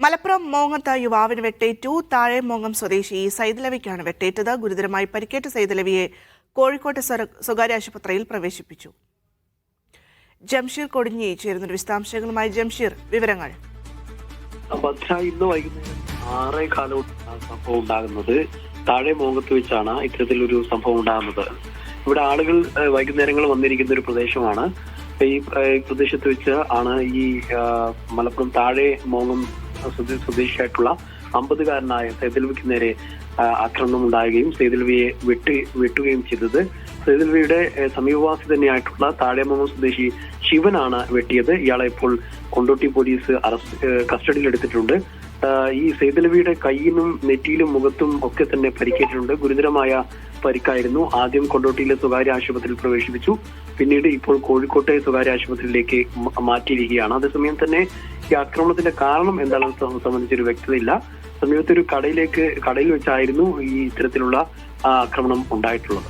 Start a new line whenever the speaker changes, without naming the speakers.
മലപ്പുറം മോങ്ങത്ത് യുവാവിന് വെട്ടേറ്റു. താഴെമോങ്ങം സ്വദേശി സൈദലവിക്കാണ് വെട്ടേറ്റത്. ഗുരുതരമായി പരിക്കേറ്റ സൈദലവിയെ കോഴിക്കോട്ടെ സ്വകാര്യ ആശുപത്രിയിൽ പ്രവേശിപ്പിച്ചു. ജംഷീർ കൊടിഞ്ഞി ചേരുന്നൊരു വിശദാംശങ്ങളുമായി. ജംഷീർ, വിവരങ്ങൾ.
ഇന്ന് വൈകുന്നേരം 6:15 സംഭവം ഉണ്ടാകുന്നത് താഴെമോങ്ങത്ത് വെച്ചാണ് ഇത്തരത്തിലൊരു സംഭവം ഉണ്ടാകുന്നത്. ഇവിടെ ആളുകൾ വൈകുന്നേരങ്ങൾ വന്നിരിക്കുന്ന ഒരു പ്രദേശമാണ്. ഈ പ്രദേശത്ത് വെച്ച് ആണ് ഈ മലപ്പുറം താഴെമോങ്ങം സ്വദേശിയായിട്ടുള്ള 50-കാരനായ സൈദലവിക്ക് നേരെ ആക്രമണം ഉണ്ടാകുകയും സൈദലവിയെ വെട്ടുകയും ചെയ്തത്. സൈദലവിയുടെ സമീപവാസി തന്നെയായിട്ടുള്ള താഴെമോങ്ങം സ്വദേശി ശിവനാണ് വെട്ടിയത്. ഇയാളെ ഇപ്പോൾ കൊണ്ടോട്ടി പോലീസ് കസ്റ്റഡിയിലെടുത്തിട്ടുണ്ട്. ഈ സൈദലവിയുടെ കൈയിനും നെറ്റിയിലും മുഖത്തും ഒക്കെ തന്നെ പരിക്കേറ്റിട്ടുണ്ട്. ഗുരുതരമായ പരിക്കായിരുന്നു. ആദ്യം കൊണ്ടോട്ടിയിലെ സ്വകാര്യ ആശുപത്രിയിൽ പ്രവേശിപ്പിച്ചു. പിന്നീട് ഇപ്പോൾ കോഴിക്കോട്ടെ സ്വകാര്യ ആശുപത്രിയിലേക്ക് മാറ്റിയിരിക്കുകയാണ്. അതേസമയം തന്നെ ഈ ആക്രമണത്തിന്റെ കാരണം എന്താണെന്ന് സംബന്ധിച്ചൊരു വ്യക്തതയില്ല. സമീപത്തൊരു കടയിൽ വെച്ചായിരുന്നു ഈ ഇത്തരത്തിലുള്ള ആക്രമണം ഉണ്ടായിട്ടുള്ളത്.